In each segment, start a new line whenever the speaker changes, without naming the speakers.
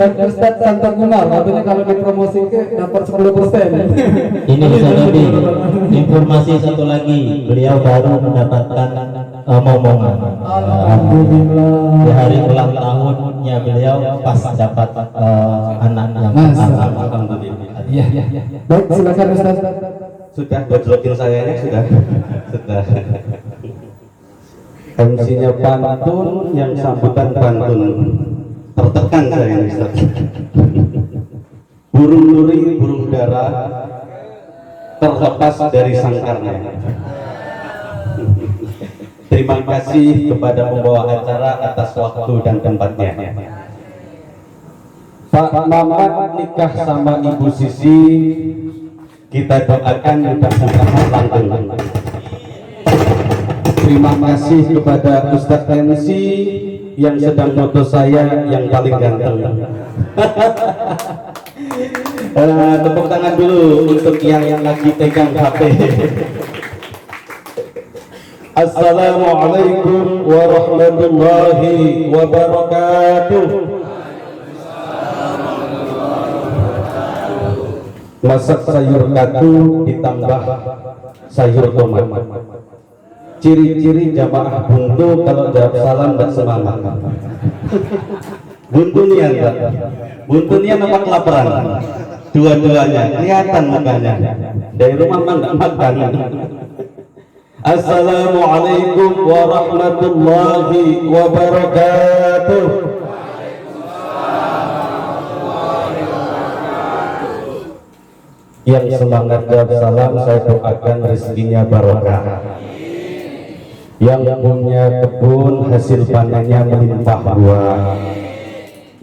Ustaz Santa Kumar katanya kalau dipromosi ke dapat 10%.
Ini Ustaz Edi, informasi satu lagi, beliau baru mendapatkan momongan.
Alhamdulillah.
Di hari ulang tahunnya beliau pas dapat anak yang pertama.
Alhamdulillah.
Iya. Baik, silakan Ustaz.
Sudah gojlokin saya ya, sudah. MC-nya pantun, yang sambutan pantun. Tertekan saya ini, Ustaz. Burung duri, burung dara terlepas dari sangkarnya. Terima kasih kepada pembawa acara atas waktu dan tempatnya. Pak Mamat nikah sama Ibu Sisi, kita doakan mudah-mudahan langgeng. Terima kasih kepada Ustadz MC yang sedang foto saya yang paling ganteng. Tepuk tangan dulu untuk yang lagi pegang HP. Assalamualaikum warahmatullahi wabarakatuh. Masak sayur katu ditambah sayur tomat. Ciri-ciri jamaah buntu kalau jawab salam tidak semangat. Buntunian, Pak. Buntunian apa kelaparan? Dua-duanya kelihatan mukanya. Dari rumah mah nggak makan. Assalamualaikum warahmatullahi wabarakatuh. Yang semangat jawab salam saya doakan rezekinya barokah. Yang punya kebun hasil panennya melimpah buah.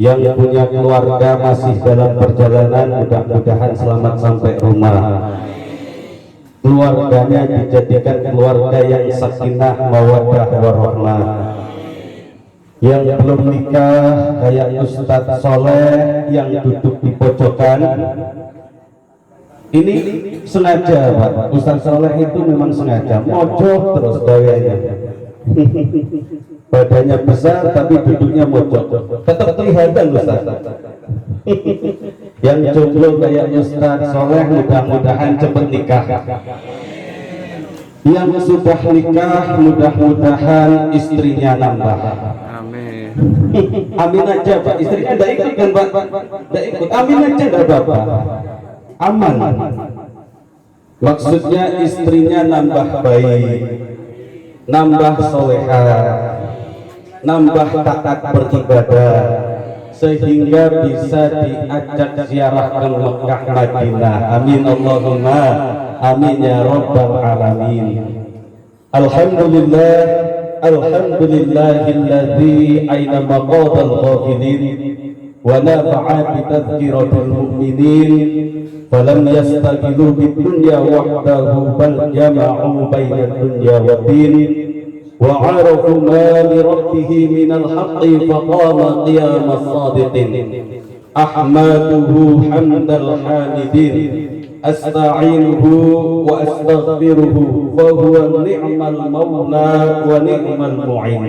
Yang punya keluarga masih dalam perjalanan mudah-mudahan selamat sampai rumah. Keluarganya dijadikan keluarga yang sakinah mawaddah warahmah. Yang belum nikah kayak Ustadz Soleh yang duduk di pojokan. Ini sengaja, Pak. Ustadz Soleh itu memang sengaja mojok terus gayanya. Badannya besar tapi duduknya mojok. Tetap kelihatan Ustaz. Yang jomblo kayak Ustadz Soleh mudah-mudahan cepat nikah. Yang sudah nikah mudah-mudahan istrinya nambah. Amin. Amin aja, Pak. Istrinya tidak ikut kan, Pak? Tidak ikut. Amin aja tidak apa-apa. Aman. Maksudnya istrinya nambah baik, nambah soleha, nambah taat beribadah, sehingga bisa diajak ziarah ke Mekah Madinah. Amin Allahumma amin ya rabbal alamin. Alhamdulillah, alhamdulillahilladzi aina maqadal ghafilin wa nafa'a bi tadhkiratil mu'minin. فلم يستغلوا بالدنيا وحده بل جمعوا بين الدنيا والدين وعرفوا ما لربه من الحق فقام قيام الصادقين أحمده حمد الحامدين أستعينه وأستغفره فهو نعم المولى ونعم المعين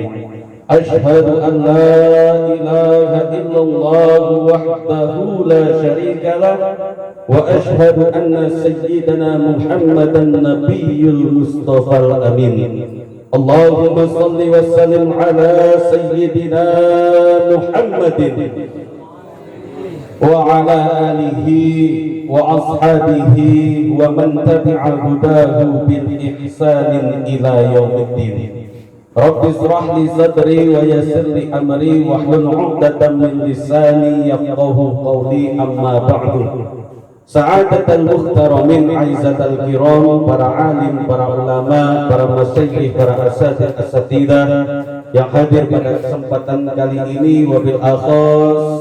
أشهد أن لا إله إلا الله وحده لا شريك له وأشهد أن سيدنا محمدا النبي المصطفى الأمين اللهم صل وسلم على سيدنا محمد وعلى آله وأصحابه ومن تبع هداه بالإحسان إلى يوم الدين رب اشرح لي صدري ويسر لي أمري واحلل عقدة من لساني يفقه قولي أما بعد Sa'adatul muhtaramin aizatul kiram, para alim, para ulama, para masyayikh, para asatidzah yang hadir pada kesempatan kali ini, wabil akhas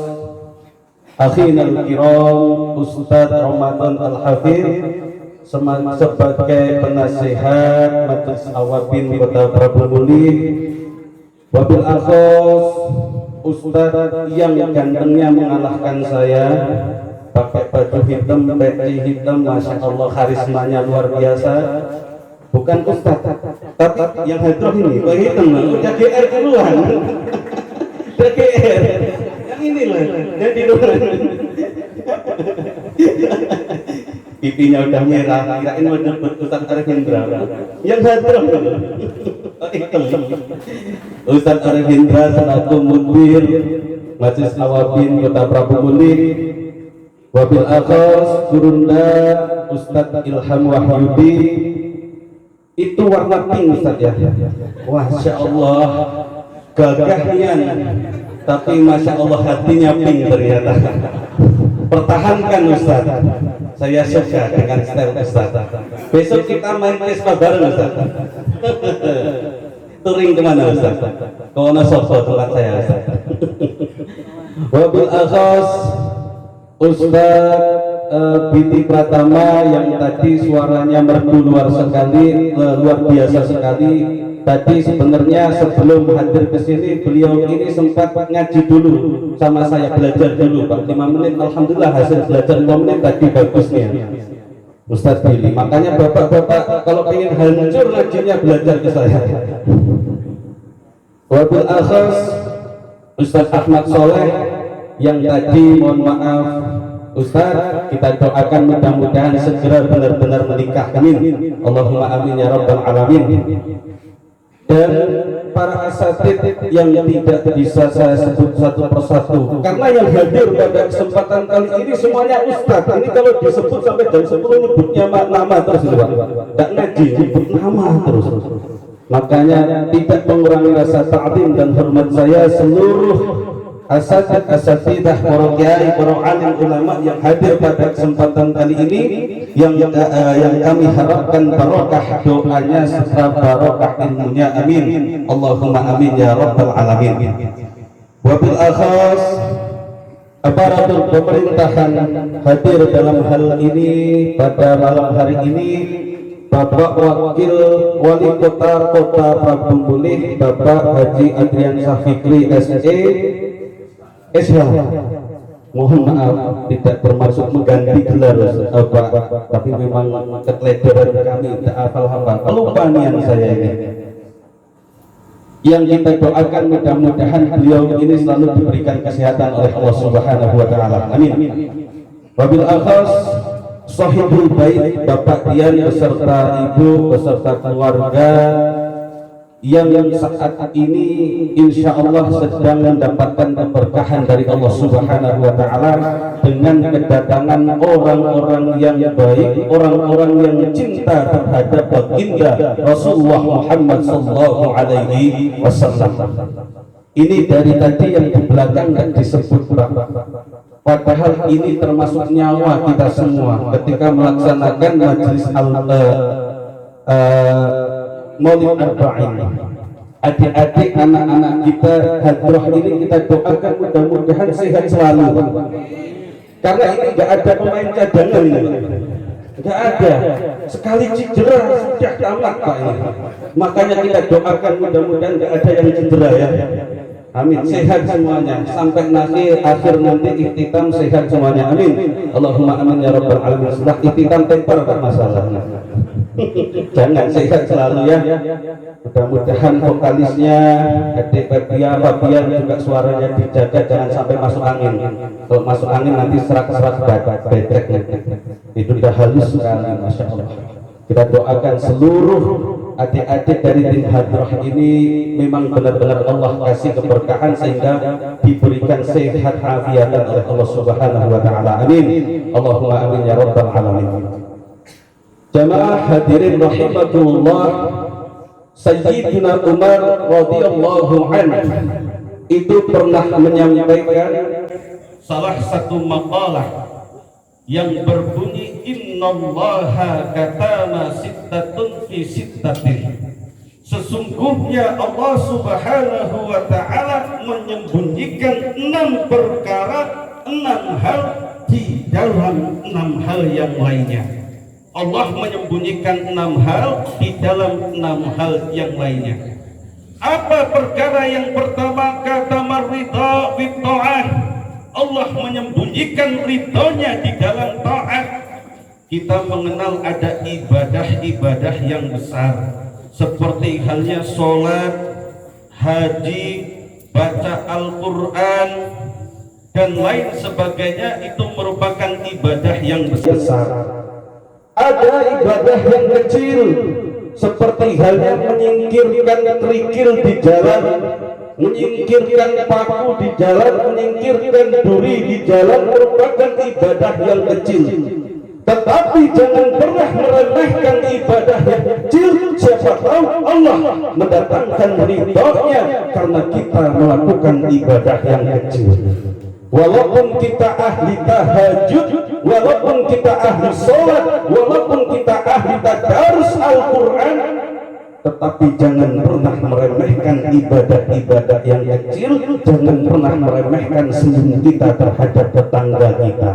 akhinal kiram Ustadz Ramadan Al-Hafidh sebagai penasihat Majelis Awabin Kota Prabu Muli, wabil akhas Ustadz yang gantengnya mengalahkan saya, pakai baju hitam, peci hitam, masya Allah karismanya luar biasa. Bukan Ustaz, tapi yang hadroh ini pakai hitam, udah GR duluan. Udah GR, yang ini loh, jadi pipinya udah merah, kirain mau jemput Ustaz Arif Indra. Yang hadroh Ustaz Arif Indra selaku mudir Majelis Awabin Kota Prabu Muli, wabil akhos Gurunda Ustaz Ilham Wahyudi. Itu warna pink Ustaz ya. Masya Allah, gagahnya, tapi Masya Allah hatinya pink ternyata. Pertahankan Ustaz, saya suka dengan style Ustaz. Besok kita main Vespa bareng Ustaz. Touring kemana Ustaz? Ke Wonosobo tempat saya Ustaz. Wabil akhos Ustaz Biti Pratama yang tadi suaranya merdu luar biasa sekali. Tadi sebenarnya sebelum hadir ke sini beliau ini sempat ngaji dulu sama saya, belajar dulu Pak 5 menit. Alhamdulillah hasil belajar 5 menit tadi bagusnya Ustaz Billy. Makanya bapak-bapak kalau ingin hancur ngajinya belajar ke saya. Wabil akhas Ustaz Ahmad Soleh yang tadi mohon maaf Ustaz, kita doakan mudah-mudahan segera benar-benar menikah, amin. Allahumma amin ya rabbal alamin. Dan para asatid yang tidak bisa saya sebut satu persatu karena yang hadir pada kesempatan kali ini semuanya Ustaz. Ini kalau disebut sampai jam 10 nyebutnya nama terus, tidak ngaji nyebut nama terus. Makanya tidak mengurangi rasa ta'zim dan hormat saya seluruh asatidah, para kiai, para alim ulama yang hadir pada kesempatan kali ini, yang kami harapkan barokah doanya serta barokah ilmunya, amin. Allahumma amin ya rabbal alamin. Wabil akhas aparatur pemerintahan hadir dalam hal ini pada malam hari ini, Bapak Wakil Wali Kota Prabu Muli, Bapak Haji Adrian Syafikri SE. Mohon maaf tidak bermaksud mengganti gelar Pak, tapi memang keteledoran kami tidak hafal-hafal, kelupaan saya ini. Yang kita doakan mudah-mudahan beliau ini selalu diberikan kesehatan oleh Allah Subhanahu wa taala. Amin. Wabil akhas sahibul bait Bapak Dian beserta Ibu beserta keluarga yang saat ini insya Allah sedang mendapatkan keberkahan dari Allah Subhanahu wa taala dengan kedatangan orang-orang yang baik, orang-orang yang cinta terhadap baginda Rasulullah Muhammad sallallahu alaihi wasallam. Ini dari tadi yang di belakang tidak disebut Pak. Padahal ini termasuk nyawa kita semua ketika melaksanakan majelis Maulid Arba'in. Adik-adik, anak-anak kita hadroh ini kita doakan mudah-mudahan sehat selalu. Karena ini nggak ada pemain cadangan, nggak ada. Sekali cedera sudah tamat Pak ini. Makanya kita doakan mudah-mudahan nggak ada yang cedera ya. Amin. Sehat semuanya sampai akhir nanti ikhtitam sehat semuanya. Amin. Allahumma amin ya rabbal alamin. Setelah ikhtitam temper masalahnya. Jangan sehat selalu ya. Mudah-mudahan vokalisnya adik Fabian juga suaranya dijaga, jangan sampai masuk angin. Kalau masuk angin nanti serak-serak bedek. Itu udah halus sekali, masya Allah. Kita doakan seluruh adik-adik dari tim hadrah ini memang benar-benar Allah kasih keberkahan sehingga diberikan sehat afiatan oleh Allah Subhanahu wa taala. Amin. Allahumma amin ya rabbal alamin. Jamaah hadirin rahimakumullah, Sayyidina Umar radhiyallahu anhu itu pernah menyampaikan salah satu maqalah yang berbunyi innallaha katama sittatun fi sittatin. Sesungguhnya Allah Subhanahu wa taala menyembunyikan 6 perkara, 6 hal di dalam 6 hal yang lainnya. Allah menyembunyikan 6 hal di dalam 6 hal yang lainnya. Apa perkara yang pertama? Kata marridha fi ta'ah. Allah menyembunyikan ridhonya di dalam ta'at. Kita mengenal ada ibadah-ibadah yang besar seperti halnya sholat, haji, baca Al-Quran, dan lain sebagainya itu merupakan ibadah yang besar. Ada ibadah yang kecil seperti halnya menyingkirkan kerikil di jalan, menyingkirkan paku di jalan, menyingkirkan duri di jalan, merupakan ibadah yang kecil. Tetapi jangan pernah meremehkan ibadah yang kecil. Siapa tahu Allah mendatangkan ridhonya karena kita melakukan ibadah yang kecil. Walaupun kita ahli tahajud, walaupun kita ahli sholat, walaupun kita ahli tadarus Al-Quran, tetapi jangan pernah meremehkan ibadah-ibadah yang kecil. Jangan pernah meremehkan senyum kita terhadap tetangga kita.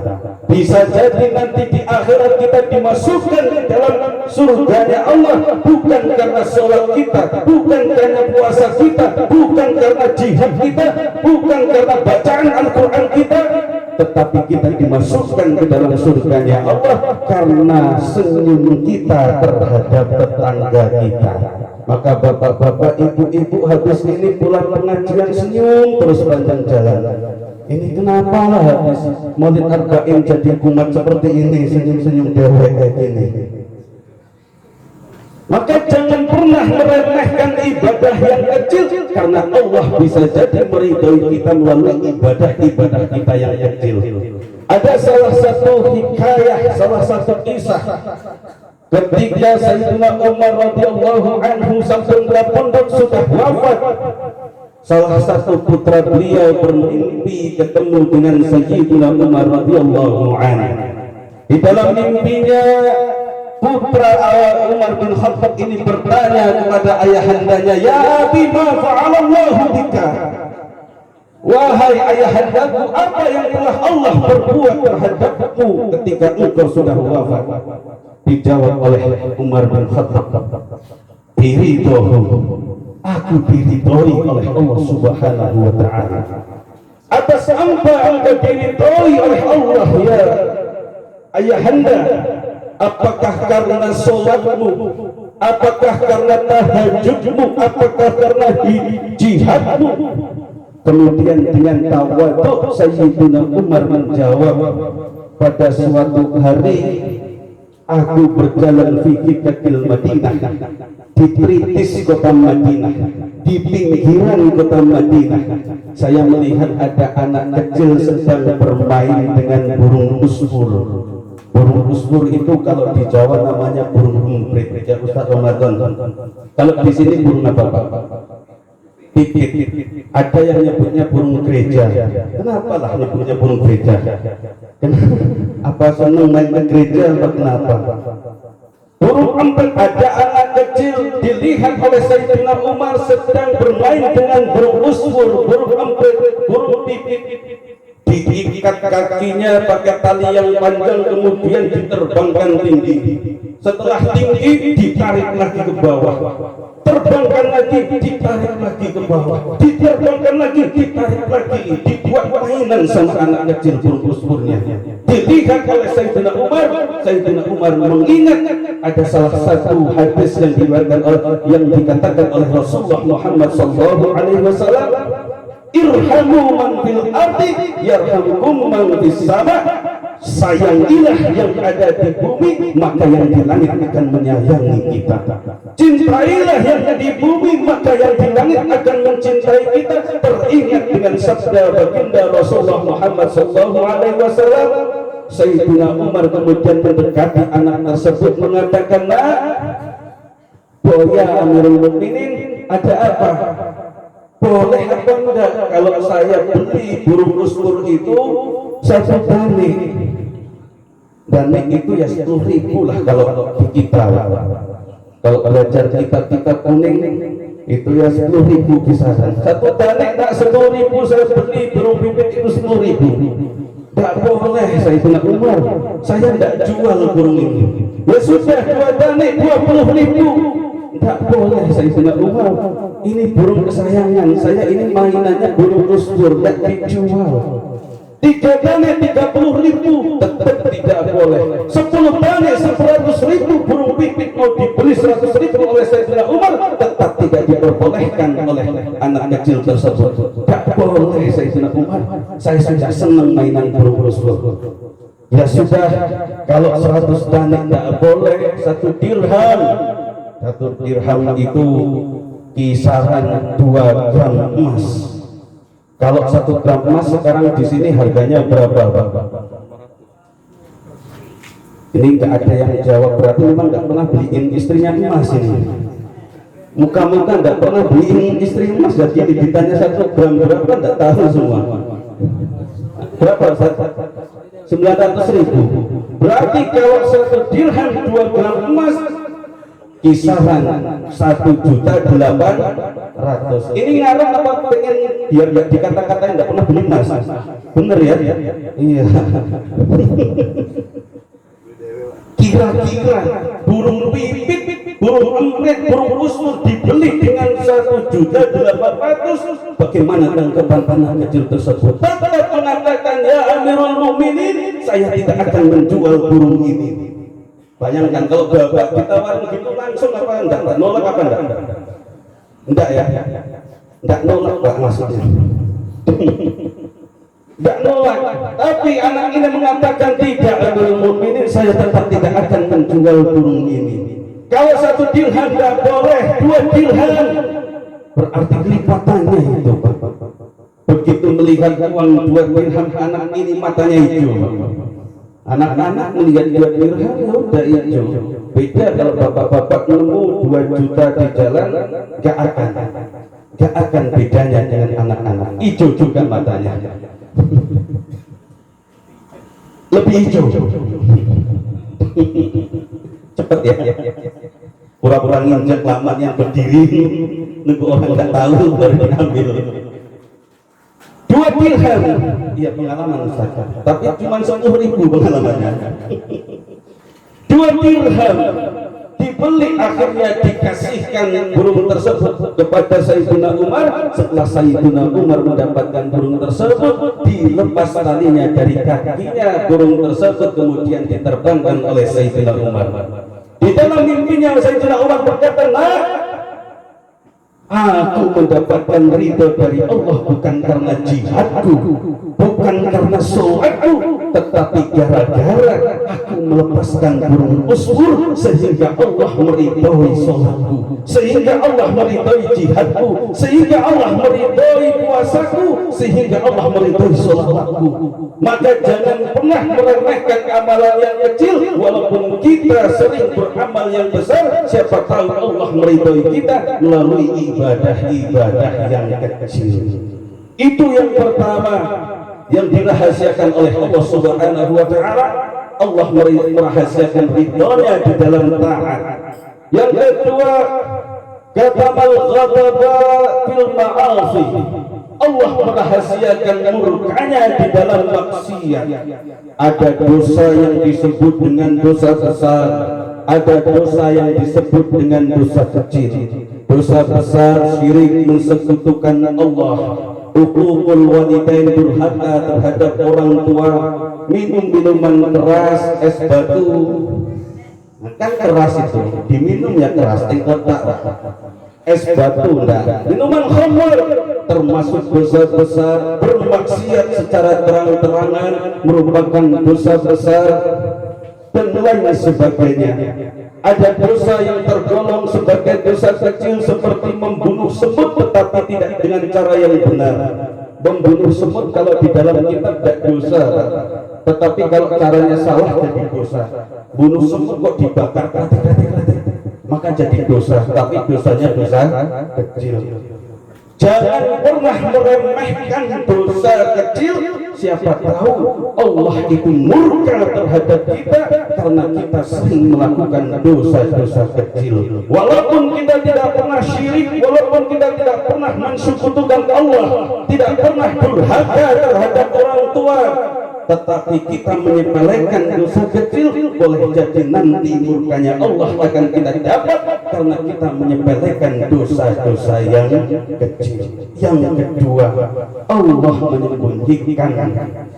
Bisa jadi nanti di akhirat kita dimasukkan ke dalam surganya Allah bukan karena sholat kita, bukan karena puasa kita, bukan karena jihad kita, bukan karena bacaan Al-Quran kita, tetapi kita dimasukkan ke dalam surganya Allah karena senyum kita terhadap tetangga kita. Maka bapak-bapak, ibu-ibu habis ini pulang pengajian senyum terus panjang jalan. Ini kenapa lah habis Maulid Arba'in jadi kumat seperti ini, senyum-senyum dewek kayak gini. Maka jangan pernah meremehkan ibadah yang kecil, karena Allah bisa jadi meridhoi kita melalui ibadah-ibadah kita yang kecil. Ada salah satu hikayah, salah satu kisah ketika Sayyidina Umar radhiyallahu anhu sampai pondok sudah wafat. Salah satu putra beliau bermimpi ketemu dengan Sayyidina Umar radhiyallahu anhu. Di dalam mimpinya putra Umar bin Khattab ini bertanya kepada ayahandanya, "Ya abi, ma fa'alallahu bika?" Wahai ayahandaku, apa yang telah Allah berbuat terhadapku ketika engkau sudah wafat? Dijawab oleh Umar bin Khattab, "Biridhohu, aku diridhoi oleh Allah Subhanahu wa ta'ala." Atas apa engkau diridhoi oleh Allah ya ayahanda? Apakah karena sholatmu? Apakah karena tahajudmu? Apakah karena jihadmu? Kemudian dengan tawadhu Sayyidina Umar menjawab, pada suatu hari aku berjalan fi kikil Madinah, di tritis kota Madinah, di pinggiran kota Madinah, saya melihat ada anak kecil sedang bermain dengan burung usfur. Burung usfur itu kalau di Jawa namanya burung umprit ya Ustaz Ramadan. Kalau di sini burung apa Pak? Pipit. Ada yang nyebutnya burung gereja. Kenapa lah nyebutnya burung gereja? Kenapa? Apa senang main ke gereja atau kenapa? Burung emprit, ada anak kecil dilihat oleh Sayyidina Umar sedang bermain dengan burung usfur, burung emprit, burung pipit. Diikat kakinya pakai tali yang panjang, kemudian diterbangkan tinggi. Setelah tinggi ditarik lagi ke bawah, terbangkan lagi, ditarik lagi ke bawah, diterbangkan lagi, ditarik lagi, dibuat mainan sama anak kecil burung usfurnya. Dilihat oleh Sayyidina Umar. Sayyidina Umar mengingat ada salah satu hadis yang dikatakan oleh Rasulullah Muhammad SAW, "Irhamu man fil ardi yarhamkum man fis sama." Sayangilah yang ada di bumi, maka yang di langit akan menyayangi kita. Cintailah yang di bumi, maka yang di langit akan mencintai kita. Teringat dengan sabda baginda Rasulullah Muhammad SAW. Sayyidina Umar kemudian mendekati anak tersebut mengatakan, "Nak, Boya Amirul Mukminin, ada apa? Boleh apa enggak kalau saya beli burung usfur itu satu danik? Danik itu ya 10.000 lah kalau di kita. Kalau belajar kitab-kitab kuning itu ya 10.000 kisaran. Satu danik tak 10.000, saya beli burung pipit itu 10.000. Tak boleh Sayyidina Umar, saya tidak jual burung ini. Ya sudah, 2 danik 20.000. Tak boleh Sayyidina Umar, ini burung kesayangan saya, ini mainannya burung usfur, tidak dijual. 3 danik 30.000, tetap tidak boleh. 10 danik 100.000, burung pipit mau dibeli 100.000 oleh Sayyidina Umar, tetap tidak diperbolehkan oleh anak kecil tersebut. Gak boleh Sayyidina Umar, saya sudah senang mainan burung usfur. Ya sudah, kalau 100 danik gak boleh, 1 dirham. 1 dirham itu kisaran 2 gram emas. Kalau 1 gram emas sekarang di sini harganya berapa, Pak? Ini nggak ada yang jawab, berarti memang nggak pernah beliin istrinya emas ini. Muka-muka nggak pernah beliin istri emas, jadi ditanya 1 gram berapa nggak tahu semua. Berapa, Ustaz? 900.000. Berarti kalau 1 dirham 2 gram emas kisaran 1.800.000. Ini ngarang apa pengen biar nggak dikata-katain nggak pernah beli emas? Bener ya? Iya. Kira-kira burung pipit, burung emprit, burung usfur dibeli dengan 1.800.000, bagaimana tanggapan anak kecil tersebut? Tetap mengatakan, ya Amirul Mukminin, saya tidak akan menjual burung ini. Bayangkan kalau bapak ditawarin gitu langsung apa enggak? Nolak apa enggak? Enggak ya? Enggak nolak, Pak, maksudnya. Tidak nolak, tapi anak ini mengatakan tidak, Amirul Mukminin, saya tetap tidak akan menjual burung ini. Kalau 1 dirham tidak boleh, 2 dirham, berarti lipatannya itu, Pak. Begitu melihat uang 2 dirham, anak ini matanya hijau. Anak-anak melihat 2 dirham, ya udah hijau. Beda kalau bapak-bapak nemu 2 juta di jalan, gak akan bedanya dengan anak-anak. Hijau juga matanya. Lebih hijau. Cepet ya. Pura-pura nginjek laman yang berdiri, nunggu orang nggak tahu baru diambil. 2 dirham. Iya, pengalaman Ustaz. Tapi cuma 10.000 pengalamannya. 2 dirham dibeli, akhirnya dikasihkan burung tersebut kepada Sayyidina Umar. Setelah Sayyidina Umar mendapatkan burung tersebut, dilepas talinya dari kakinya burung tersebut, kemudian diterbangkan oleh Sayyidina Umar. Di dalam mimpinya Sayyidina Umar berkata, "Nah, aku mendapatkan ridho dari Allah bukan karena jihadku, bukan karena sholatku, tetapi gara-gara aku melepaskan burung usfur sehingga Allah meridhoi sholatku, sehingga Allah meridhoi jihadku, sehingga Allah meridhoi puasaku, sehingga Allah meridhoi sholatku." Maka jangan pernah meremehkan amalan yang kecil, walaupun kita sering beramal yang besar. Siapa tahu Allah meridhoi kita melalui ibadah-ibadah yang kecil. Itu yang pertama yang dirahasiakan oleh Allah Subhanahu wa taala. Allah merahasiakan ridhonya di dalam taat. Yang kedua, katamal ghadaba fil ma'asi. Allah merahasiakan murkanya di dalam maksiat. Ada dosa yang disebut dengan dosa besar, ada dosa yang disebut dengan dosa kecil. Dosa besar syirik, mensekutukan Allah, uququl walidain, durhaka terhadap orang tua, minum minuman keras, es batu. Nah, kan keras itu, diminum ya keras, kotak. Es batu enggak, minuman khamr termasuk dosa besar, bermaksiat secara terang-terangan merupakan dosa besar, dan lain sebagainya. Ada dosa yang tergolong sebagai dosa kecil seperti membunuh semut, tetapi tidak dengan cara yang benar. Membunuh semut kalau di dalam kitab tidak dosa, tetapi kalau caranya salah jadi dosa. Bunuh semut kok dibakar, maka jadi dosa, tapi dosanya dosa kecil. Jangan pernah meremehkan dosa kecil. Siapa tahu Allah itu murka terhadap kita karena kita sering melakukan dosa-dosa kecil. Walaupun kita tidak pernah syirik, walaupun kita tidak pernah mensekutukan Allah, tidak pernah durhaka terhadap orang tua, tetapi kita menyepelekan dosa kecil, boleh jadi nanti murkanya Allah akan kita dapat karena kita menyepelekan dosa-dosa yang kecil. Yang kedua, Allah menyembunyikan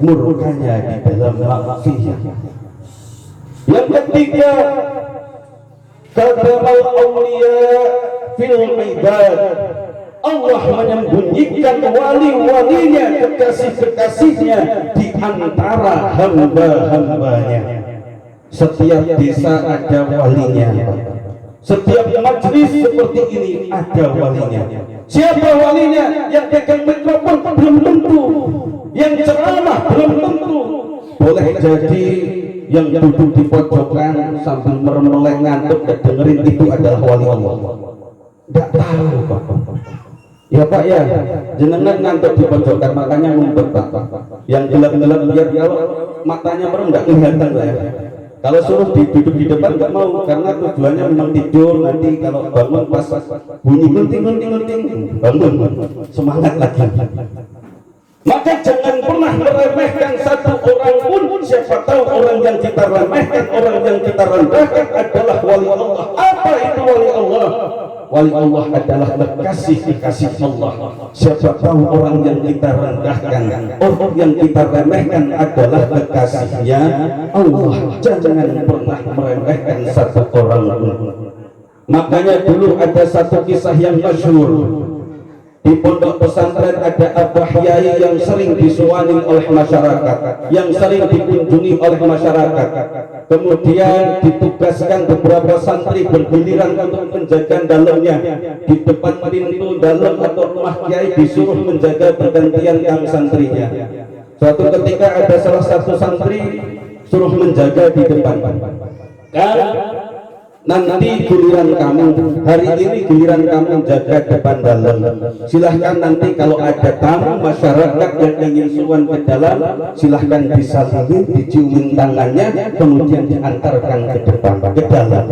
murkanya di dalam maksiat. Yang ketiga, katamal awliya fil ibad. Allah menyembunyikan wali-walinya, kekasih-kekasihnya di antara hamba-hambanya. Setiap desa ada walinya, setiap majelis seperti ini ada walinya. Siapa walinya? Yang pegang mikrofon belum tentu, yang ceramah belum tentu. Boleh jadi yang duduk di pojokan sambil meremelek ngantuk dengerin itu adalah wali Allah. Tidak tahu Pak. Ya Pak ya, jenengan ngantuk di pojokan makanya ngumpet Pak. Yang gelap-gelap biar kalau matanya merem nggak kelihatan Pak ya. Kalau suruh duduk di depan nggak mau, karena tujuannya memang tidur. Nanti kalau bangun pas bunyi ngeting bangun semangat lagi. Maka jangan pernah meremehkan satu orang pun. Siapa tahu orang yang kita remehkan, orang yang kita rendahkan adalah wali Allah. Apa itu wali Allah? Wali Allah adalah kekasih Allah. Siapa tahu orang yang kita rendahkan, orang yang kita remehkan adalah kekasihnya Allah. Jangan pernah meremehkan satu orang pun. Makanya dulu ada satu kisah yang masyhur. Di pondok pesantren ada abah yai yang sering disuani oleh masyarakat, yang sering dikunjungi oleh masyarakat. Kemudian ditugaskan beberapa santri bergiliran untuk menjaga dalamnya. Di depan pintu dalam atau rumah kiai disuruh menjaga bergantian yang santrinya. Suatu ketika ada salah satu santri suruh menjaga di depan. Nanti giliran kamu, hari ini giliran kamu jaga depan dalam. Silahkan nanti kalau ada tamu masyarakat yang ingin suan ke dalam, silahkan disalimi, diciumin tangannya, kemudian diantarkan ke depan, ke dalam,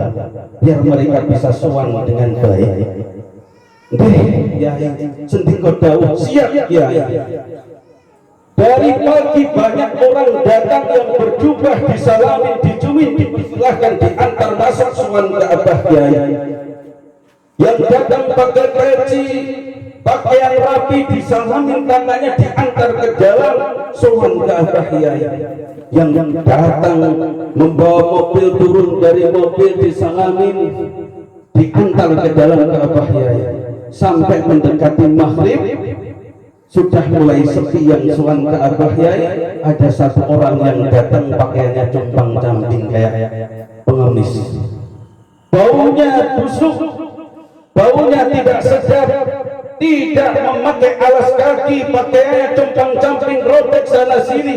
biar mereka bisa suan dengan baik. Ya, sendiri kau tahu, siap ya. Dari pagi banyak orang datang yang berjubah, disalamin, dicumin, dipersilahkan diantar masuk suan ke abah kiai. Yang datang pakai peci, pakaian rapi, disalamin tangannya, diantar ke dalam suan ke abah kiai. Yang datang membawa mobil turun dari mobil, disalamin, diantar ke dalam ke abah kiai. Sampai mendekati maghrib, sudah mulai sepi yang suan ke abah yai. Ada satu orang yang datang pakaiannya compang camping kayak pengemis, baunya busuk, baunya tidak sedap, tidak memakai alas kaki, pakaiannya compang camping, robek sana sini.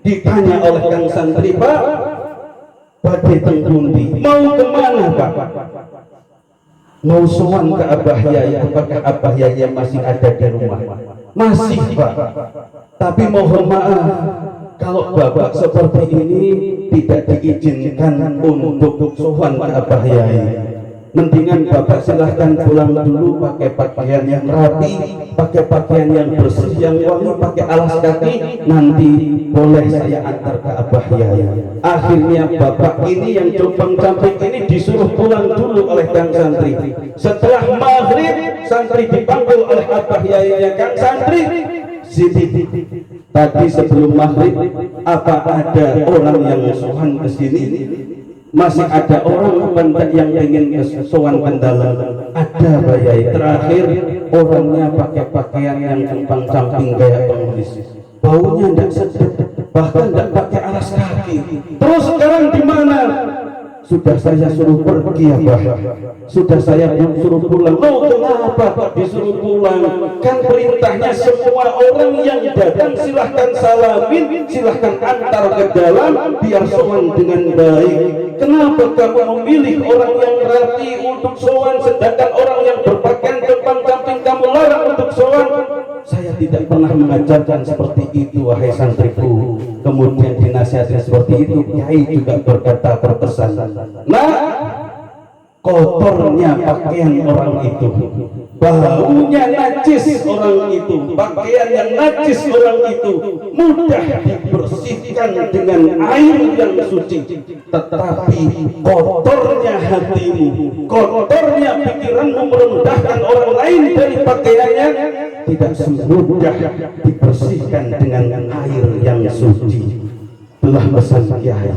Ditanya oleh kang santri, Pak, badhe teng pundi, mau kemana Pak? Mau suan ke abah yai. Apakah abah yai masih ada di rumah? Masih Pak, tapi mohon maaf kalau bapak seperti ini tidak diizinkan untuk suan ke abah yai. Mendingan bapak silahkan pulang dulu, pakai pakaian yang rapi, pakai pakaian yang bersih, yang wangi, pakai alas kaki, nanti boleh saya antar ke abah yai. Akhirnya bapak ini yang compang camping ini disuruh pulang dulu oleh kang santri. Setelah maghrib, santri dipanggil oleh abah yainya, kang santri, sini tadi sebelum maghrib apa ada orang yang suan ke sini? Masih ada orang yang ingin sowan pendalam? Ada Pak Yai. Terakhir orangnya pakai pakaian yang compang camping kayak pengemis, baunya tidak sedap, bahkan tidak pakai alas kaki. Terus sekarang di mana? Sudah saya suruh pergi ya Pak, sudah saya suruh pulang. Oh kenapa Pak disuruh pulang? Kan perintahnya semua orang yang datang silahkan salamin, silahkan antar ke dalam biar sowan dengan baik. Kenapa kamu memilih orang yang rapi untuk sowan, sedangkan orang yang berpakaian compang camping kamu larang untuk sowan? Saya tidak pernah mengajarkan seperti itu wahai santriku. Kemudian dinasihati seperti itu, kiai juga berkata berpesan, nah kotornya pakaian orang itu, baunya najis orang itu, pakaian yang najis orang itu mudah dibersihkan dengan air yang suci. Tetapi kotornya hatimu, kotornya pikiranmu merendahkan orang lain dari pakaiannya, tidak semudah dibersihkan dengan air yang suci. Telah pesan kiai.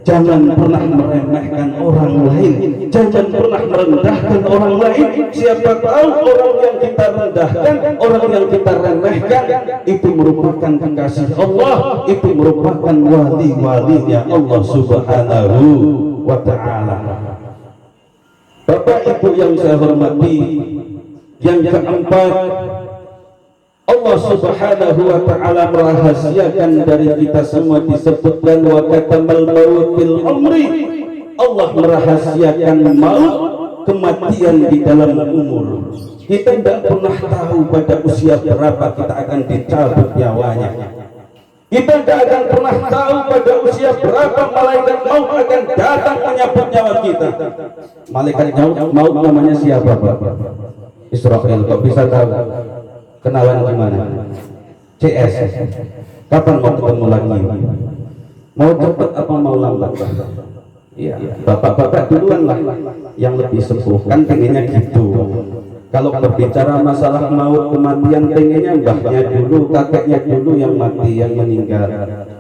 Jangan pernah meremehkan orang lain, jangan pernah merendahkan orang lain. Siapa tahu orang yang kita rendahkan, orang yang kita remehkan, itu merupakan kekasih Allah, itu merupakan wali-walinya Allah Subhanahu wa ta'ala. Bapak Ibu yang saya hormati, yang keempat, Allah Subhanahu wa ta'ala merahasiakan dari kita semua, disebutkan wa katamal maut bil umri. Allah merahasiakan maut, kematian di dalam umur. Kita tidak pernah tahu pada usia berapa kita akan dicabut nyawanya. Kita tidak akan pernah tahu pada usia berapa malaikat maut akan datang menyabut nyawa kita. Malaikat maut namanya siapa, Pak? Israfil. Kok bisa tahu? Kenalan gimana? CS. Kapan mau ketemu lagi? Mau cepat apa mau lambat? Iya, bapak-bapak duluan lah yang lebih sepuh, kan pengennya gitu. Kalau berbicara masalah maut kematian, pengennya mbahnya dulu, kakeknya dulu yang mati, yang meninggal,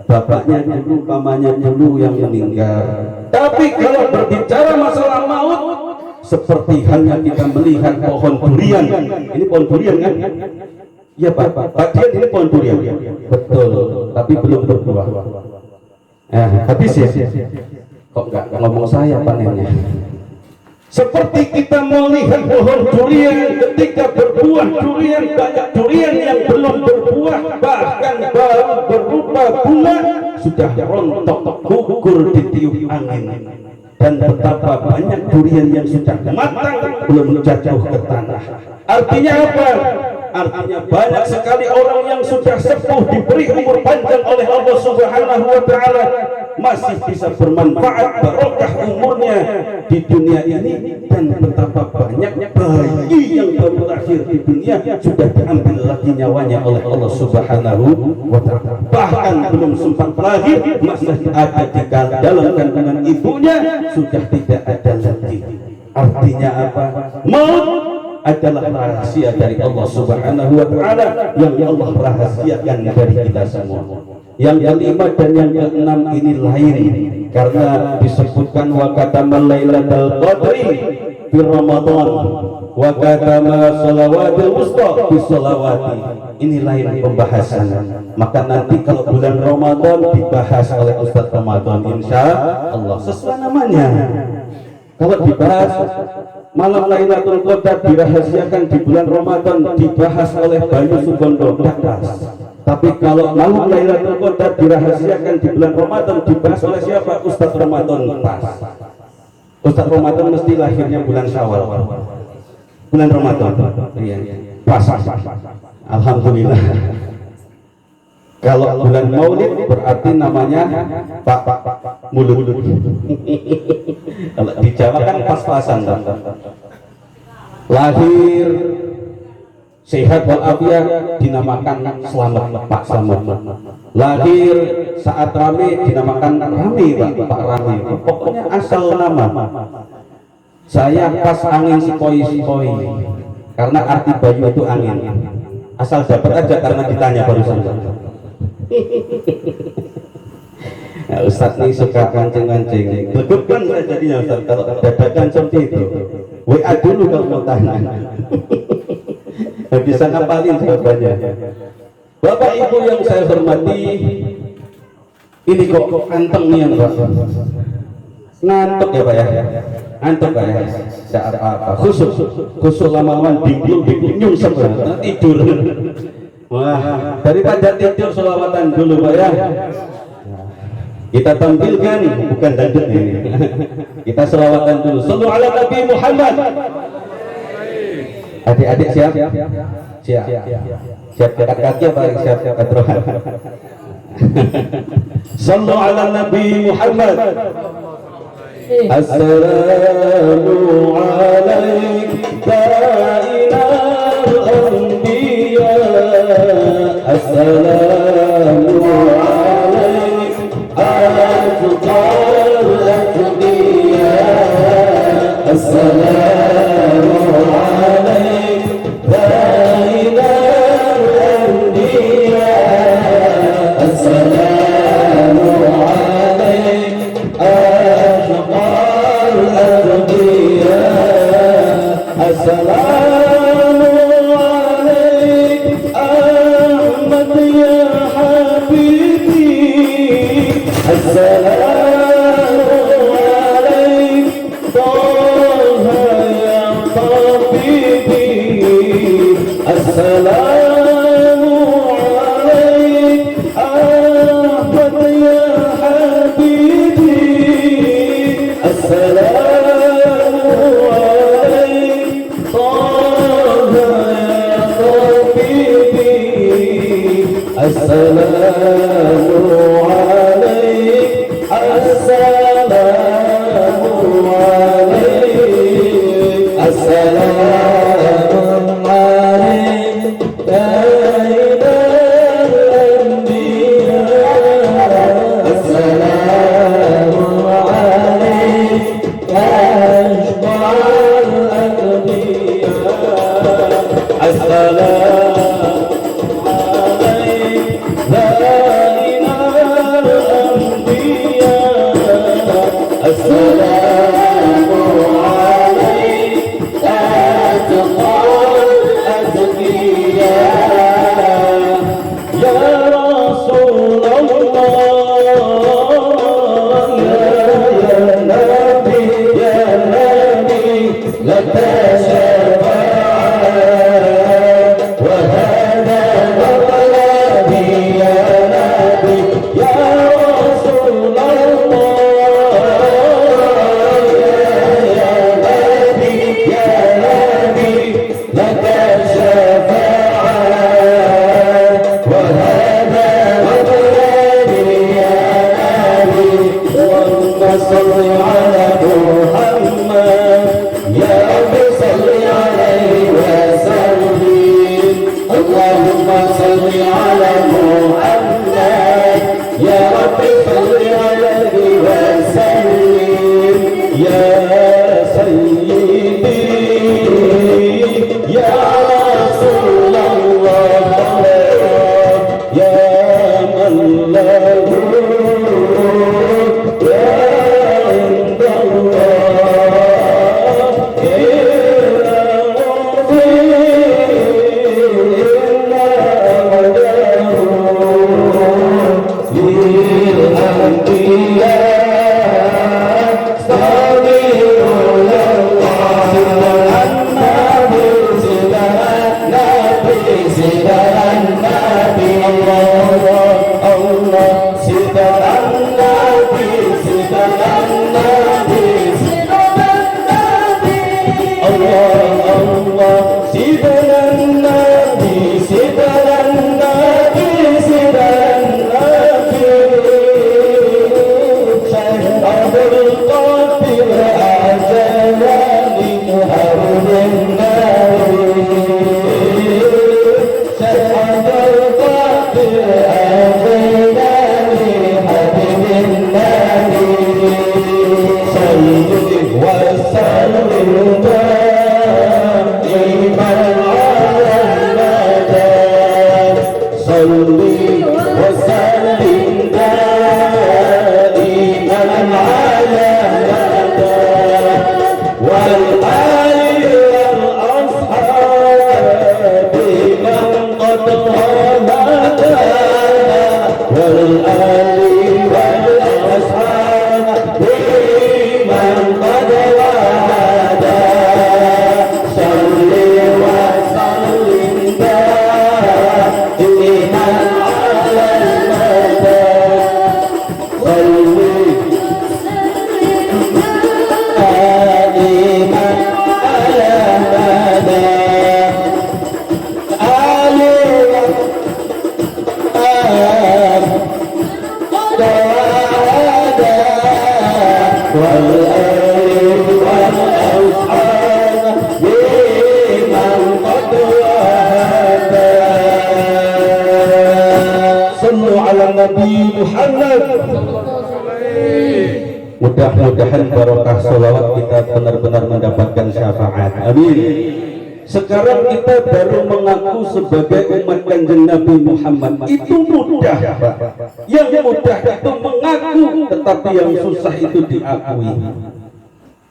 bapaknya dulu, pamannya dulu yang meninggal. Tapi kalau berbicara masalah maut, seperti halnya kita melihat pohon durian. Ini pohon durian kan? Iya Pak Dian, ini pohon durian. Betul, tapi belum berbuah. Habis ya? Kok nggak ngomong saya panennya? Seperti kita melihat pohon durian ketika berbuah durian, banyak durian yang belum berbuah, bahkan baru berupa bunga, sudah rontok, gugur ditiup angin. Dan betapa banyak durian yang sudah matang belum jatuh ke tanah. Artinya apa? Artinya banyak sekali orang yang sudah sepuh, diberi umur panjang oleh Allah Subhanahu wa ta'ala, masih bisa bermanfaat, barokah umurnya di dunia ini. Dan betapa banyak bayi yang baru lahir di dunia sudah diambil lagi nyawanya oleh Allah Subhanahu wa ta'ala. Bahkan belum sempat lahir masih ada di dalam kandungan ibunya, sudah tidak ada lagi. Artinya apa? Maut adalah rahasia dari Allah Subhanahu wa ta'ala yang Allah rahasiakan dari kita semua. Yang kelima dan yang keenam ini lain, karena disebutkan wa katamal lailatul qadri fi Ramadan wa katama salawatul wusta fi salawati. Ini lain pembahasan. Maka nanti kalau bulan Ramadan dibahas oleh Ustaz Ramadan, insya Allah sesuai namanya. Kalau dibahas malam Lailatul Qadar dirahasiakan di bulan Ramadan, dibahas oleh Bayu Sugondo, pas. Tapi kalau malam Lailatul Qadar dirahasiakan di bulan Ramadan, dibahas oleh siapa? Ustaz Ramadan, pas. Ustaz Ramadan mesti lahirnya bulan Syawal, bulan Ramadan. Iya, pas. Alhamdulillah. Kalau bulan Maulid berarti namanya Pak Mulut. Kalau di Jawa kan pas-pasan. Lahir sehat walafiat dinamakan selamat, Pak Selamat. Lahir saat rame dinamakan Rame, Pak Rame. Pokoknya asal nama. Saya pas angin sepoi-sepoi, karena arti Bayu itu angin. Asal dapat aja karena ditanya barusan. Nah, Ustadz ini suka kancing-kancing, legepan saya jadinya Ustadz kalau dadakan seperti itu. WA dulu kalau mau tanya. Bisa ngapalin jawabannya. Bapak Ibu yang saya hormati, ini kok anteng nih Pak. Ngantuk ya Pak ya? Ngantuk Pak ya? Tidak apa-apa. Khusus lama-lama bingung nyungsep tidur. Wah, daripada tidur selawatan dulu Pak ya. Kita tampilkan, bukan dangdut ini. Kita selawatan dulu. Shallu ala Nabi Muhammad. Adik-adik siap? Siap. Siap dekat kaki apa siap keteruhan? Shallu ala Nabi Muhammad. Assalamu alaika ilal anbiya. Assalamu alaika atqal anbiya. Assalamu alaika ilal anbiya. Assalamu alaika Assalamu alaikum Toha ya Habibi. Assalamu alaikum Ahmad ya Habibi. Assalamu alaikum Toha ya Habibi. Assalamu alaikum, assalamu alaikum, assalamu alaikum, sayyidal anbiya. Assalamu alaikum, ashrafal anbiya. Assalamu Nabi Muhammad. Mudah-mudahan barokah sholawat kita benar-benar mendapatkan syafaat. Amin. Sekarang kita baru mengaku sebagai umat Kanjeng Nabi Muhammad. Itu mudah, Pak. Yang mudah itu mengaku, tetapi yang susah itu diakui.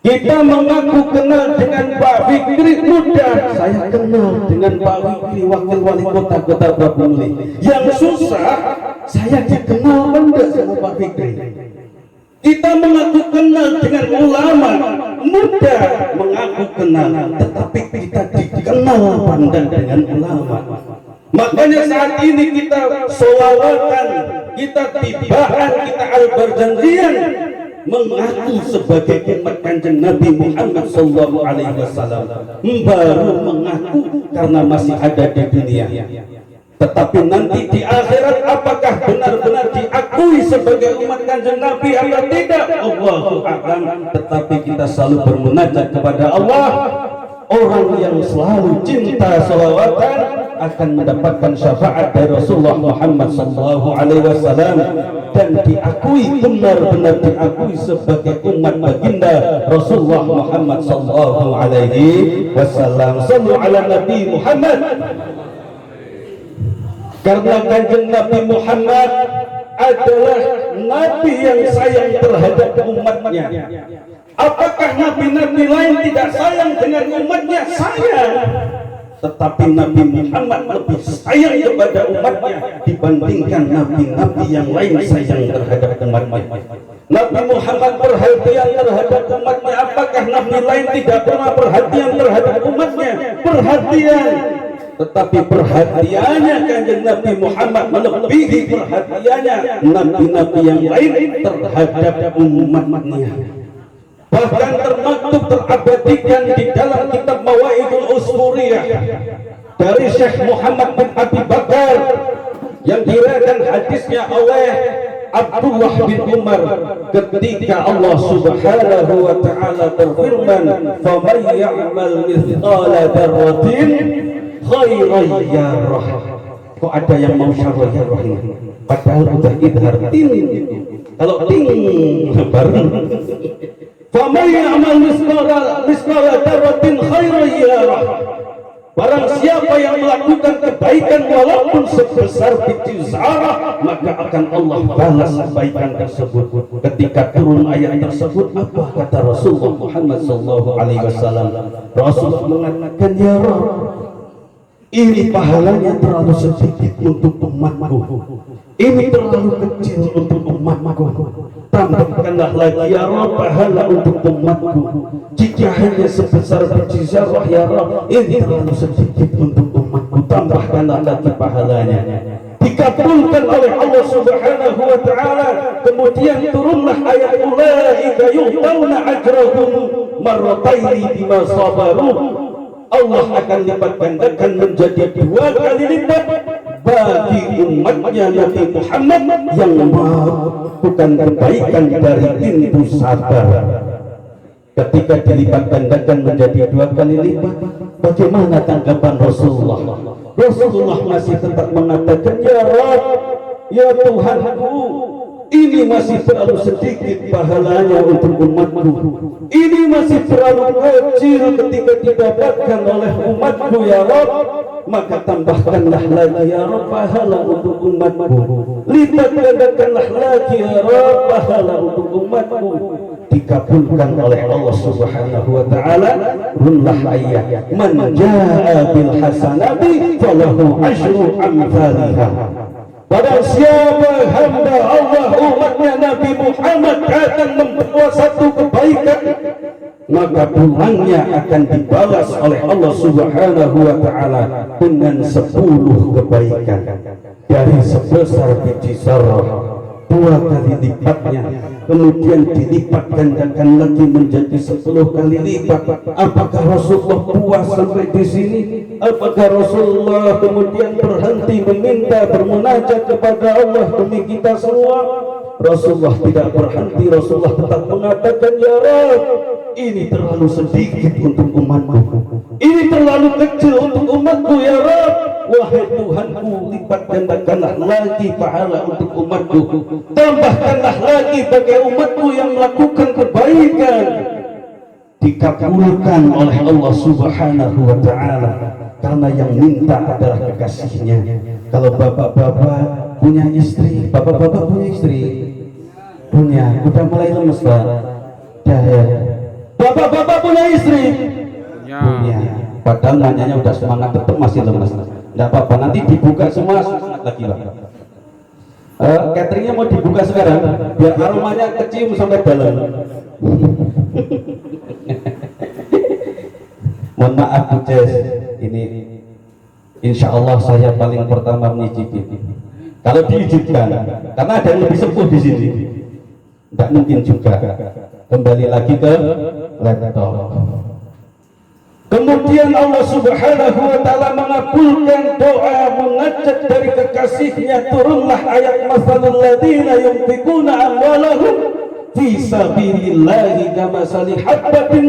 Kita mengaku kenal dengan Pak Fikri mudah. Saya kenal dengan Pak Fikri, wakil wali kota Kota Batu Muli. Yang susah, saya dikenal enggak sama Pak Fikri. Kita mengaku kenal dengan ulama, mudah mengaku kenal, tetapi kita dikenal pandang dengan ulama. Makanya saat ini kita sholawatan, kita tibaan, kita al-berjanjian mengaku sebagai umat Kanjeng Nabi Muhammad sallallahu alaihi wasallam, baru mengaku karena masih ada di dunia. Tetapi nanti di akhirat apakah benar-benar diakui sebagai umat Kanjeng Nabi atau tidak, Allahu a'lam. Tetapi kita selalu bermunajat kepada Allah. Orang yang selalu cinta sholawatan akan mendapatkan syafaat dari Rasulullah Muhammad sallallahu alaihi wasallam dan diakui, benar-benar diakui sebagai umat baginda Rasulullah Muhammad sallallahu alaihi wasallam. Sallu ala Nabi Muhammad. Karena Kanjeng Nabi Muhammad adalah Nabi yang sayang terhadap umatnya. Apakah nabi-nabi lain tidak sayang dengan umatnya? Sayang. Tetapi Nabi Muhammad lebih sayang kepada umatnya dibandingkan nabi-nabi yang lain sayang terhadap umatnya. Nabi Muhammad perhatian terhadap umatnya. Apakah nabi lain tidak pernah perhatian terhadap umatnya? Perhatian. Tetapi perhatiannya Kanjeng Nabi Muhammad melebihi perhatiannya nabi-nabi yang lain terhadap umatnya. Bahkan termaktub, terabadikan di dalam kitab Mawaidul Usfuriyah dari Syekh Muhammad bin Abi Bakar yang diriwayatkan hadisnya oleh Abdullah bin Umar ketika Allah Subhanahu wa taala berfirman, "Faman ya'mal mithqala dzarratin khairan yarah." Kok ada yang mau syarah ini? Padahal udah idhar tin. Kalau ting bareng. Faman ya'mal mithqala dzarratin khairan yarah. Barang siapa yang melakukan kebaikan walaupun sebesar biji zarah, maka akan Allah balas kebaikan tersebut. Ketika turun ayat tersebut, apa kata Rasulullah Muhammad sallallahu alaihi wasallam? Rasulullah mengatakan, "Ya Rabb, ini pahalanya terlalu sedikit untuk umatku. Ini terlalu kecil untuk umatku. Tambahkanlah lagi ya Rabb pahala untuk umatku. Jika hanya sebesar biji zarah ya Rabb, ini terlalu sedikit untuk umatku. Tambahkanlah lagi pahalanya." Dikabulkan oleh Allah Subhanahu wa taala. Kemudian turunlah ayat ulaika yu'tawna ajrahum marrataini bima sabaru. Allah akan lipat gandakan menjadi 2 kali lipat bagi umatnya Nabi Muhammad yang melakukan kebaikan dari pintu sabar. Ketika dilipat gandakan menjadi 2 kali lipat, bagaimana tanggapan Rasulullah? Rasulullah masih tetap mengatakan, "Ya Rabb, ya Tuhanku, ini masih terlalu sedikit pahalanya untuk umatku. Ini masih terlalu kecil ketika didapatkan oleh umatku ya Rabb. Maka tambahkanlah lagi ya Rabb pahala untuk umatku. Lipat gandakanlah lagi ya Rabb pahala untuk umatku." Dikabulkan oleh Allah Subhanahu wa taala. Runlah ayat, "Man jaa bil hasanati falahu asyru amsalha." Barang siapa hamba Allah umatnya Nabi Muhammad akan membuat satu kebaikan, maka pulangnya akan dibalas oleh Allah Subhanahu wa taala dengan 10 kebaikan. Dari sebesar biji zarah 2 kali lipatnya, kemudian dilipat gandakan lagi menjadi 10 kali lipat. Apakah Rasulullah puas sampai di sini? Apakah Rasulullah kemudian berhenti meminta bermunajat kepada Allah demi kita semua? Rasulullah tidak berhenti. Rasulullah tetap mengatakan, "Ya Rabb, ini terlalu sedikit untuk umatku. Ini terlalu kecil untuk umatku ya Rabb. Wahai Tuhanku, lipat gandakanlah lagi pahala untuk umatku. Tambahkanlah lagi bagi umatku yang melakukan kebaikan." Dikabulkan oleh Allah Subhanahu wa taala karena yang minta adalah kekasihnya. Kalau bapak-bapak punya istri, bapak-bapak punya istri, punya, udah mulai lemes Pak. Ya. Bapak-bapak punya istri, punya. Padahal nanyanya udah semangat, tetap masih lemes. Tidak apa-apa, nanti dibuka semua semangat lagi Pak. Cateringnya mau dibuka sekarang biar aromanya kecium sampai dalam. Mohon maaf Bu Ces, ini insya Allah saya paling pertama menyicipi. Kalau diizinkan, karena ada yang lebih sepuh di sini, tidak mungkin juga. Kembali lagi ke laptop. Kemudian Allah Subhanahu wa Ta'ala mengabulkan doa munajat dari kekasihnya. Turunlah ayat masalul ladina yunfikuna amwalahum fi sabilillahi kamasali habbatin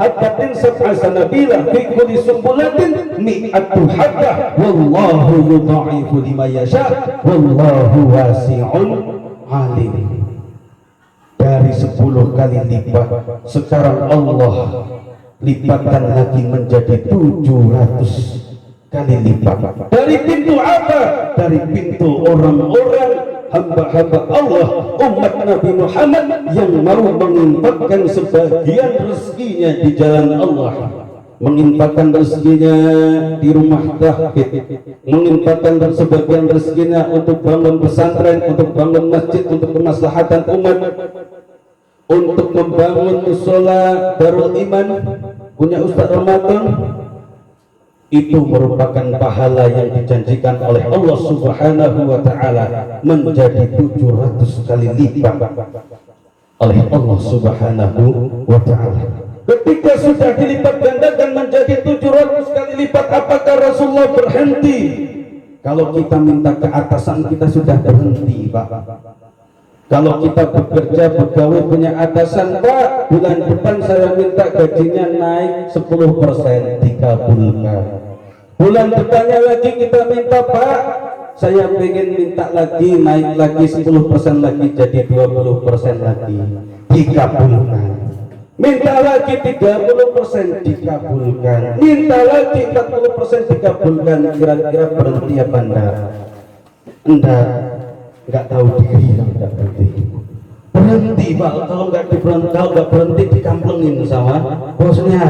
habbatin sab'a sanabila fi kulli sumbulatin mi'atu habbah wallahu yudha'ifu liman yasha wallahu wasi'un alim. Dari 10 kali lipat, sekarang Allah lipatkan lagi menjadi 700 kali lipat. Dari pintu apa? Dari pintu orang-orang hamba-hamba Allah, umat Nabi Muhammad yang mau menginfakkan sebagian rezekinya di jalan Allah, menginfakkan rezekinya di rumah tauhid, menginfakkan sebagian rezekinya untuk bangun pesantren, untuk bangun masjid, untuk kemaslahatan umat, untuk membangun musola Darul Iman punya Ustaz Ramadan. Itu merupakan pahala yang dijanjikan oleh Allah Subhanahu wa Ta'ala menjadi 700 kali lipat oleh Allah Subhanahu wa Ta'ala. Ketika sudah dilipat gandakan menjadi 700 kali lipat, apakah Rasulullah berhenti? Kalau kita minta ke atasan, kita sudah berhenti, Pak. Kalau kita bekerja, pegawai punya atasan, Pak, bulan depan saya minta gajinya naik 10%, dikabulkan. Bulan depannya lagi kita minta, Pak, saya pengen minta lagi, naik lagi 10% lagi, jadi 20% lagi, dikabulkan. Minta lagi 30%, dikabulkan. Minta lagi 40%, dikabulkan. Kira-kira berhenti apa enggak? Enggak tahu diri, enggak berhenti. Berhenti, Pak. Kalau enggak berhenti dikamplengin sama bosnya.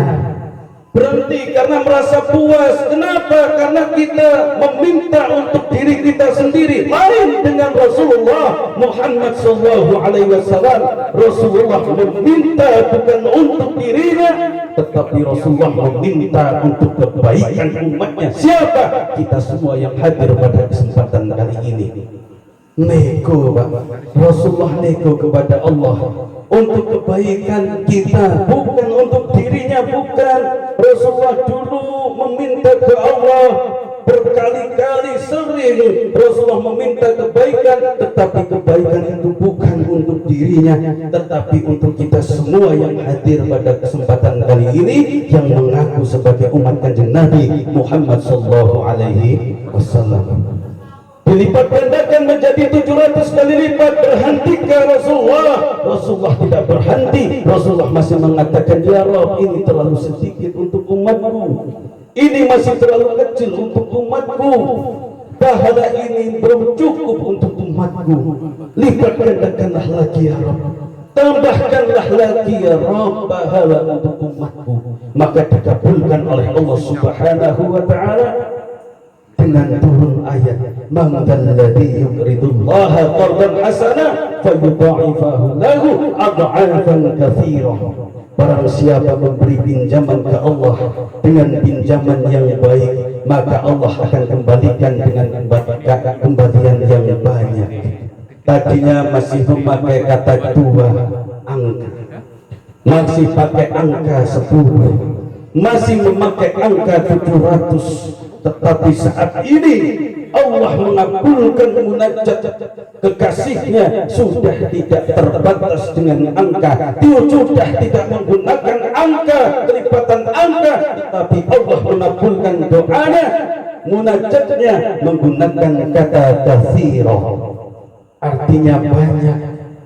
Berhenti karena merasa puas. Kenapa? Karena kita meminta untuk diri kita sendiri. Lain dengan Rasulullah Muhammad SAW. Rasulullah meminta bukan untuk dirinya, tetapi Rasulullah meminta untuk kebaikan umatnya. Siapa? Kita semua yang hadir pada kesempatan kali ini. Nego, Pak. Rasulullah nego kepada Allah untuk kebaikan kita, bukan untuk dirinya, bukan. Rasulullah dulu meminta ke Allah berkali-kali, sering Rasulullah meminta kebaikan, tetapi kebaikan itu bukan untuk dirinya, tetapi untuk kita semua yang hadir pada kesempatan kali ini, yang mengaku sebagai umat Kanjeng Nabi Muhammad SAW. Dilipat gandakan menjadi 700 kali lipat. Berhentikah Rasulullah? Rasulullah tidak berhenti. Rasulullah masih mengatakan, ya Rabb, ini terlalu sedikit untuk umatku, ini masih terlalu kecil untuk umatku, pahala ini belum cukup untuk umatku. Lipat gandakanlah lagi ya Rabb, tambahkanlah lagi ya Rabb pahala untuk umatku. Maka dikabulkan oleh Allah Subhanahu wa Ta'ala dengan turun ayat, man dzalladzi yuqridullaha qardan hasana fayudha'ifahu lahu ad'afan katsira. Barang siapa memberi pinjaman ke Allah dengan pinjaman yang baik, maka Allah akan kembalikan dengan kembalian yang banyak. Tadinya masih memakai kata 2 angka, masih pakai angka 10, masih memakai angka 700, tetapi saat ini Allah mengabulkan munajat kekasihnya, sudah tidak terbatas dengan angka, dia sudah tidak menggunakan angka, kelipatan angka, tetapi Allah mengabulkan doanya, munajatnya menggunakan kata katsira, artinya banyak.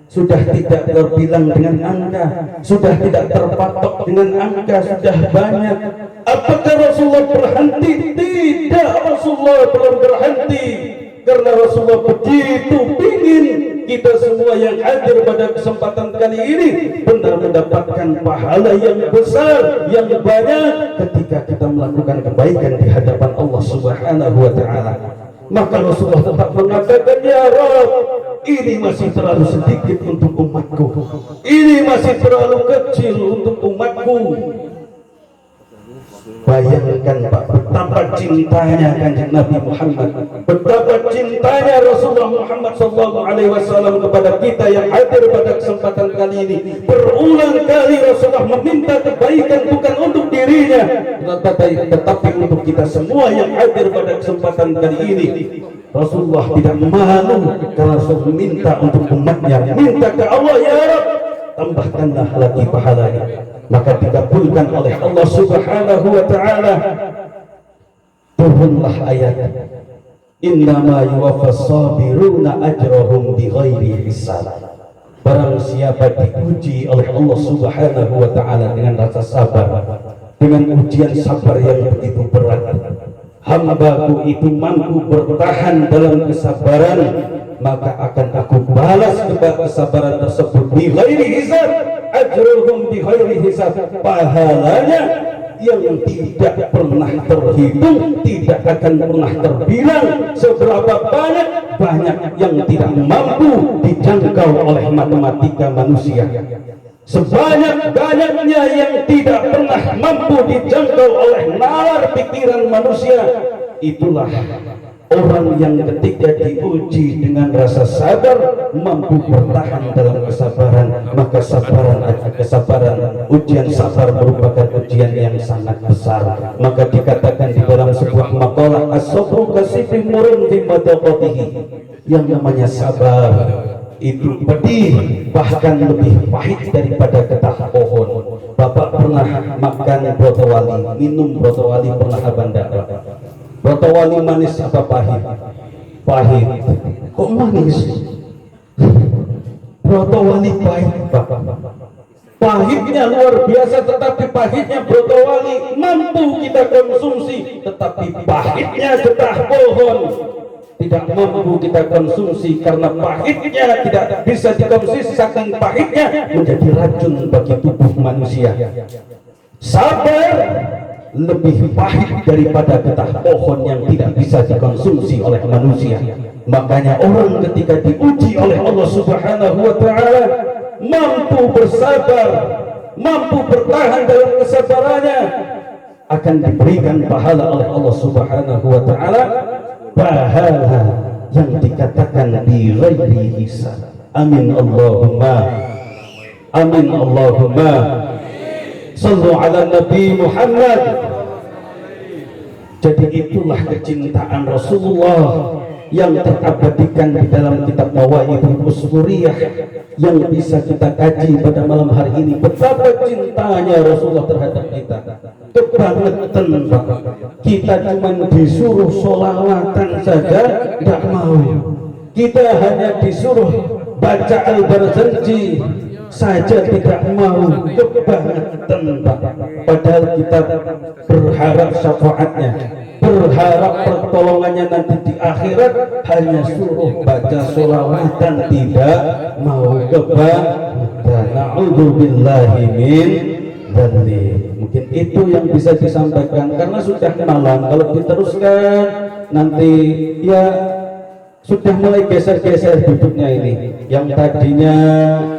Sudah tidak terbilang dengan angka, sudah tidak terpatok dengan angka, sudah banyak. Apakah Rasulullah berhenti? Tidak, Rasulullah belum berhenti, karena Rasulullah begitu ingin kita semua yang hadir pada kesempatan kali ini benar mendapatkan pahala yang besar, yang banyak ketika kita melakukan kebaikan di hadapan Allah Subhanahu wa Ta'ala. Maka Rasulullah tetap mengatakan, ya Rabb, ini masih terlalu sedikit untuk umatku, ini masih terlalu kecil untuk umatku. Bayangkan Pak, betapa cintanya Kanjeng Nabi Muhammad, betapa cintanya Rasulullah Muhammad SAW kepada kita yang hadir pada kesempatan kali ini. Berulang kali Rasulullah meminta kebaikan bukan untuk dirinya, tetapi untuk kita semua yang hadir pada kesempatan kali ini. Rasulullah tidak malu karena Rasul minta untuk umatnya, minta ke Allah, ya Rabb, tambahkanlah lagi pahalanya. Maka dikabulkan oleh Allah Subhanahu wa ta'ala. Turunlah ayat, innama yuwaffas sabiruna ajrahum bighairi hisab. Barang siapa diuji oleh Allah Subhanahu wa ta'ala dengan rasa sabar, dengan ujian sabar yang begitu berat, hambaku itu mampu bertahan dalam kesabaran, maka akan aku balas kesabaran tersebut bighairi hisab. Ajruhum bighairi hisab, pahalanya yang tidak pernah terhitung, tidak akan pernah terbilang. Seberapa banyak yang tidak mampu dijangkau oleh matematika manusia, sebanyak-banyaknya yang tidak pernah mampu dijangkau oleh nalar pikiran manusia. Itulah orang yang ketika diuji dengan rasa sabar mampu bertahan dalam kesabaran. Maka kesabaran, ujian sabar merupakan ujian yang sangat besar. Maka dikatakan di dalam sebuah makalah, as-sabru kasifin murun fi madaqatihi, yang namanya sabar itu pedih, bahkan lebih pahit daripada getah pohon. Bapak pernah makan brotowali, minum brotowali, pernah abang dapat? Brotowali manis apa pahit? Pahit. Kok manis? Brotowali pahit, Bapak. Pahitnya luar biasa, tetapi pahitnya brotowali mampu kita konsumsi, tetapi pahitnya getah pohon tidak mampu kita konsumsi, karena pahitnya tidak bisa dikonsumsi, saking pahitnya menjadi racun bagi tubuh manusia. Sabar lebih pahit daripada getah pohon yang tidak bisa dikonsumsi oleh manusia. Makanya orang ketika diuji oleh Allah Subhanahu wa ta'ala mampu bersabar, mampu bertahan dalam kesabarannya, akan diberikan pahala oleh Allah Subhanahu wa ta'ala, pahala yang dikatakan di ghairi hisab. Amin Allahumma amin Allahumma sallu ala Nabi Muhammad. Jadi itulah kecintaan Rasulullah yang terabadikan di dalam kitab Mawaidul Usfuriyah yang bisa kita kaji pada malam hari ini. Betapa cintanya Rasulullah terhadap kita, kebangetan Bapak. Kita cuma disuruh sholawatan saja tidak mau, kita hanya disuruh baca al-barzanji saja tidak mau, kebangetan Bapak. Padahal kita berharap syafaatnya, berharap pertolongannya nanti di akhirat, hanya suruh baca sholawatan tidak mau, kebangetan. Na'udzubillahi min dzalik. Mungkin itu yang bisa disampaikan karena sudah malam. Kalau diteruskan nanti ya sudah mulai geser-geser duduknya ini. Yang tadinya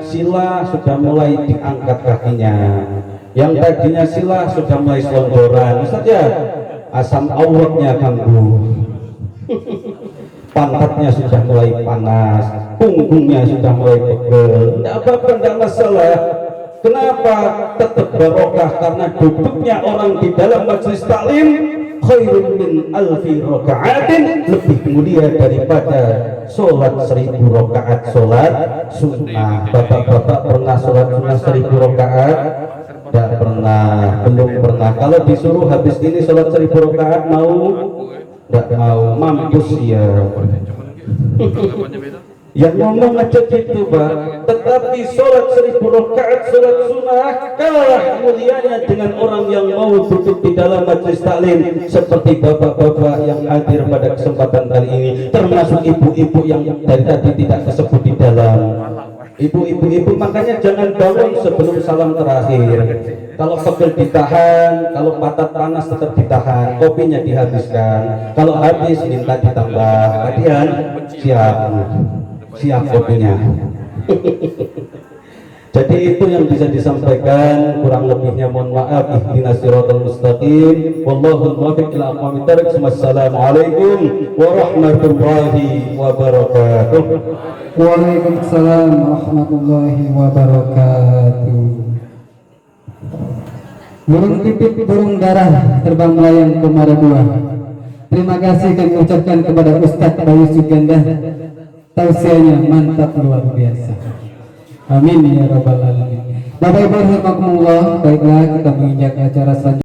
sila sudah mulai diangkat kakinya, yang tadinya sila sudah mulai selonggoran. Ustaz ya, asam auratnya kambuh, pantatnya sudah mulai panas, punggungnya sudah mulai pegel. Tidak apa-apa, tidak masalah. Kenapa? Tetap barokah, karena duduknya orang di dalam majelis taklim khairun min alfi raka'atin, lebih mulia daripada sholat 1000 rakaat sholat sunnah. Bapak-bapak pernah sholat sunnah 1000 rakaat? Tidak pernah, belum pernah. Kalau disuruh habis ini sholat 1000 rakaat mau? Tidak mau, mampus ya. Yang ngomong aja gitu Pak. Tetapi sholat 1000 rakaat sholat sunnah kalah mulianya dengan orang yang mau duduk di dalam majelis taklim seperti bapak-bapak yang hadir pada kesempatan kali ini, termasuk ibu-ibu yang dari tadi tidak disebut di dalam. Ibu-ibu makanya jangan bangun sebelum salam terakhir. Kalau pegel ditahan, kalau patat panas tetap ditahan, kopinya dihabiskan. Kalau habis minta ditambah. Kalian siap kopinya. Jadi itu yang bisa disampaikan, kurang lebihnya mohon maaf. Ihdinas siratal mustaqim, wallahul muwaffiq ila aqwamit thoriq. Wassalamualaikum warahmatullahi wabarakatuh.
Waalaikumsalam warahmatullahi wabarakatuh. Burung pipit, burung darah terbang melayang ke Maradua. Terima kasih kami ucapkan kepada Ustadz Bayu Suganda. Tausiahnya mantap luar biasa. Amin ya rabbal alamin. Bapak Ibu rahimakumullah, baiklah kita menginjak acara selanjutnya.